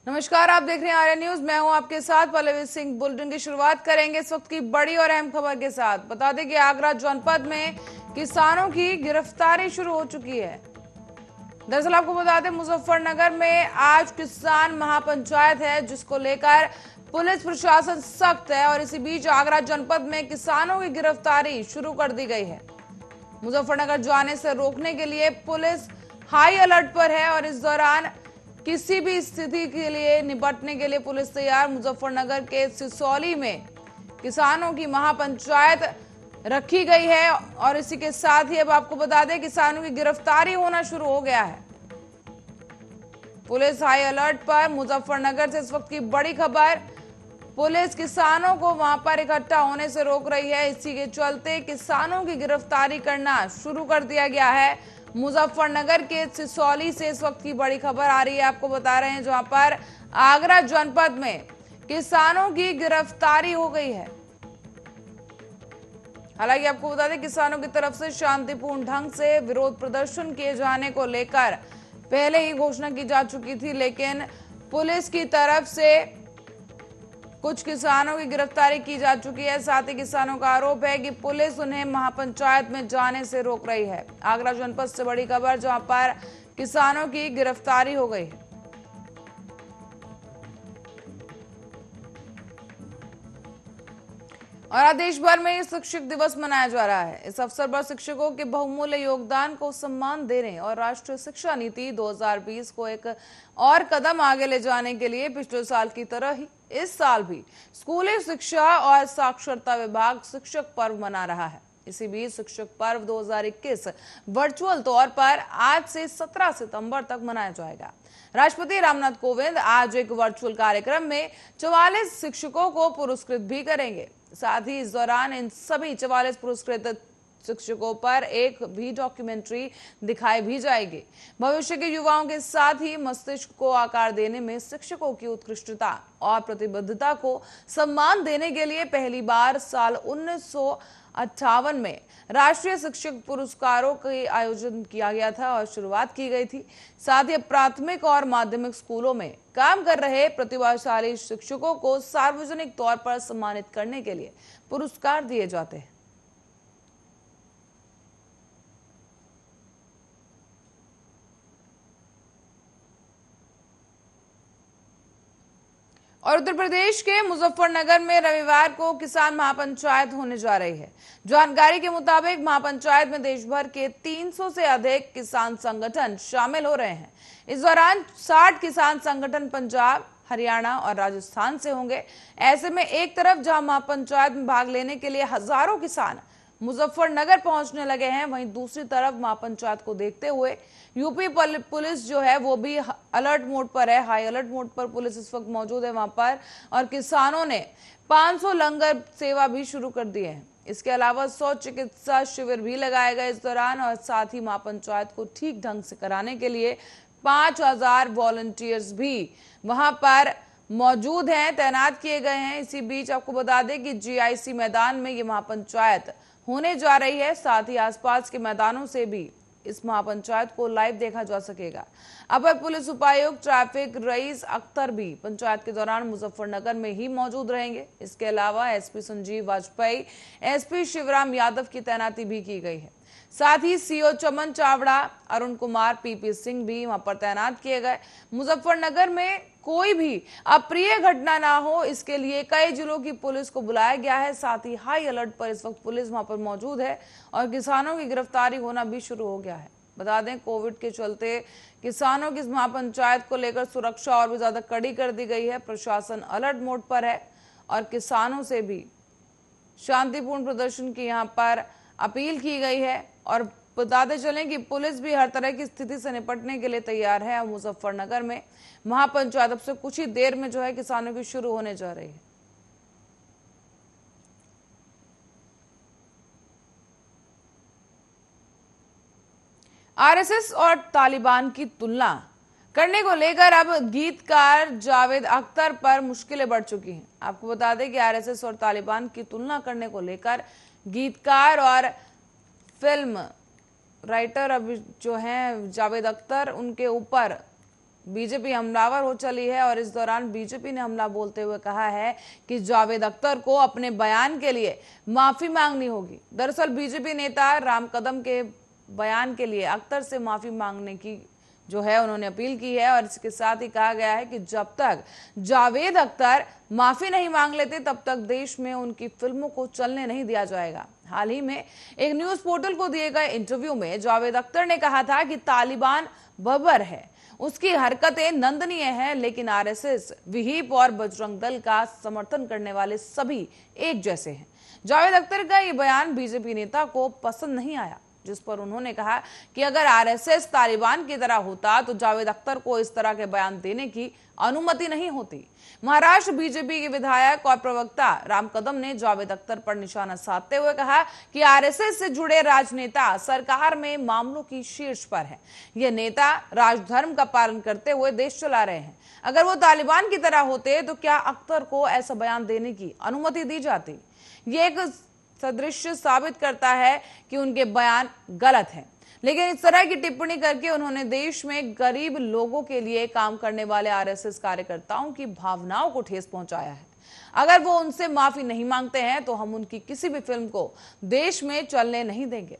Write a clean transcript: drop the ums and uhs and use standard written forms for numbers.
नमस्कार, आप देख रहे हैं आर्या न्यूज। मैं हूं आपके साथ पल्लवी सिंह। बुलेटिन की शुरुआत करेंगे इस वक्त की बड़ी और अहम खबर के साथ। बता दें कि आगरा जनपद में किसानों की गिरफ्तारी शुरू हो चुकी है। दरअसल आपको बता दें, मुजफ्फरनगर में आज किसान महापंचायत है, जिसको लेकर पुलिस प्रशासन सख्त है। और इसी बीच आगरा जनपद में किसानों की गिरफ्तारी शुरू कर दी गई है। मुजफ्फरनगर जाने से रोकने के लिए पुलिस हाई अलर्ट पर है और इस दौरान किसी भी स्थिति के लिए निपटने के लिए पुलिस तैयार। मुजफ्फरनगर के सिसौली में किसानों की महापंचायत रखी गई है और इसी के साथ ही अब आपको बता दें, किसानों की गिरफ्तारी होना शुरू हो गया है। पुलिस हाई अलर्ट पर। मुजफ्फरनगर से इस वक्त की बड़ी खबर, पुलिस किसानों को वहां पर इकट्ठा होने से रोक रही है। इसी के चलते किसानों की गिरफ्तारी करना शुरू कर दिया गया है। मुजफ्फरनगर के सिसौली से इस वक्त की बड़ी खबर आ रही है, आपको बता रहे हैं, जहां पर आगरा जनपद में किसानों की गिरफ्तारी हो गई है। हालांकि आपको बता दें, किसानों की तरफ से शांतिपूर्ण ढंग से विरोध प्रदर्शन किए जाने को लेकर पहले ही घोषणा की जा चुकी थी, लेकिन पुलिस की तरफ से कुछ किसानों की गिरफ्तारी की जा चुकी है। साथ ही किसानों का आरोप है कि पुलिस उन्हें महापंचायत में जाने से रोक रही है। आगरा जनपद से बड़ी खबर, जहां पर किसानों की गिरफ्तारी हो गई है। और आज देश भर में शिक्षक दिवस मनाया जा रहा है। इस अवसर पर शिक्षकों के बहुमूल्य योगदान को सम्मान देने और राष्ट्रीय शिक्षा नीति 2020 को एक और कदम आगे ले जाने के लिए पिछले साल की तरह ही इस साल भी स्कूली शिक्षा और साक्षरता विभाग शिक्षक पर्व मना रहा है। इसी बीच शिक्षक पर्व 2021 वर्चुअल तौर पर आज से 17 सितंबर तक मनाया जाएगा। राष्ट्रपति रामनाथ कोविंद आज एक वर्चुअल कार्यक्रम में 44 शिक्षकों को पुरस्कृत भी करेंगे। साथ ही इस दौरान इन सभी 44 पुरस्कृत शिक्षकों पर एक भी डॉक्यूमेंट्री दिखाई भी जाएगी। भविष्य के युवाओं के साथ ही मस्तिष्क को आकार देने में शिक्षकों की उत्कृष्टता और प्रतिबद्धता को सम्मान देने के लिए पहली बार साल 1958 में राष्ट्रीय शिक्षक पुरस्कारों के आयोजन किया गया था और शुरुआत की गई थी। साथ ही प्राथमिक और माध्यमिक स्कूलों में काम कर रहे प्रतिभाशाली शिक्षकों को सार्वजनिक तौर पर सम्मानित करने के लिए पुरस्कार दिए जाते हैं। और उत्तर प्रदेश के मुजफ्फरनगर में रविवार को किसान महापंचायत होने जा रही है। जानकारी के मुताबिक महापंचायत में देश भर के 300 से अधिक किसान संगठन शामिल हो रहे हैं। इस दौरान 60 किसान संगठन पंजाब, हरियाणा और राजस्थान से होंगे। ऐसे में एक तरफ जहां महापंचायत में भाग लेने के लिए हजारों किसान मुजफ्फरनगर पहुंचने लगे हैं, वहीं दूसरी तरफ महापंचायत को देखते हुए यूपी पुलिस जो है वो भी अलर्ट मोड पर है। हाई अलर्ट मोड पर पुलिस इस वक्त मौजूद है वहां पर, और किसानों ने 500 लंगर सेवा भी शुरू कर दिए हैं। इसके अलावा 100 चिकित्सा शिविर भी लगाए गए इस दौरान, और साथ ही महापंचायत को ठीक ढंग से कराने के लिए 5000 वॉलंटियर्स भी वहां पर मौजूद हैं, तैनात किए गए हैं। इसी बीच आपको बता दें कि जीआईसी मैदान में ये महापंचायत होने जा रही है। साथ ही आसपास के मैदानों से भी इस महापंचायत को लाइव देखा जा सकेगा। अपर पुलिस उपायुक्त ट्रैफिक रईस अख्तर भी पंचायत के दौरान मुजफ्फरनगर में ही मौजूद रहेंगे। इसके अलावा एसपी संजीव वाजपेयी, एसपी शिवराम यादव की तैनाती भी की गई है। साथ ही सीओ चमन चावड़ा, अरुण कुमार, पीपी सिंह भी वहां पर तैनात किए गए। मुजफ्फरनगर में कोई भी अप्रिय घटना ना हो, इसके लिए कई जिलों की पुलिस को बुलाया गया है। साथ ही हाई अलर्ट पर इस वक्त पुलिस वहां पर मौजूद है और किसानों की गिरफ्तारी होना भी शुरू हो गया है। बता दें, कोविड के चलते किसानों की इस महापंचायत को लेकर सुरक्षा और भी ज्यादा कड़ी कर दी गई है। प्रशासन अलर्ट मोड पर है और किसानों से भी शांतिपूर्ण प्रदर्शन की यहाँ पर अपील की गई है। और बताते चलें कि पुलिस भी हर तरह की स्थिति से निपटने के लिए तैयार है। मुजफ्फरनगर में महापंचायत अब से कुछ ही देर में जो है किसानों की शुरू होने जा रही है। आरएसएस और तालिबान की तुलना करने को लेकर अब गीतकार जावेद अख्तर पर मुश्किलें बढ़ चुकी हैं। आपको बता दें कि आरएसएस और तालिबान की तुलना करने को लेकर गीतकार और फिल्म राइटर अब जो हैं जावेद अख्तर, उनके ऊपर बीजेपी हमलावर हो चली है और इस दौरान बीजेपी ने हमला बोलते हुए कहा है कि जावेद अख्तर को अपने बयान के लिए माफी मांगनी होगी। दरअसल बीजेपी नेता राम कदम के बयान के लिए अख्तर से माफी मांगने की जो है उन्होंने अपील की है और इसके साथ ही कहा गया है कि जब तक जावेद अख्तर माफी नहीं मांग लेते तब तक देश में उनकी फिल्मों को चलने नहीं दिया जाएगा। हाल ही में एक न्यूज पोर्टल को दिए गए इंटरव्यू में जावेद अख्तर ने कहा था कि तालिबान बर्बर है, उसकी हरकतें निंदनीय हैं, लेकिन आरएसएस, विहिप और बजरंग दल का समर्थन करने वाले सभी एक जैसे हैं। जावेद अख्तर का ये बयान बीजेपी नेता को पसंद नहीं आया, जिस पर उन्होंने कहा कि अगर आरएसएस तालिबान की तरह होता तो जावेद अख्तर को इस तरह के बयान देने की अनुमति नहीं होती। महाराष्ट्र बीजेपी के विधायक और प्रवक्ता राम कदम ने जावेद अख्तर पर निशाना साधते हुए कहा कि आरएसएस से जुड़े राजनेता सरकार में मामलों की शीर्ष पर है। ये नेता राजधर्म का पालन करते हुए देश चला रहे हैं। अगर वो तालिबान की तरह होते तो क्या अख्तर को ऐसा बयान देने की अनुमति दी जाती? ये एक सदृश्य साबित करता है कि उनके बयान गलत हैं। लेकिन इस तरह की टिप्पणी करके उन्होंने देश में गरीब लोगों के लिए काम करने वाले आरएसएस कार्यकर्ताओं की भावनाओं को ठेस पहुंचाया है। अगर वो उनसे माफी नहीं मांगते हैं तो हम उनकी किसी भी फिल्म को देश में चलने नहीं देंगे।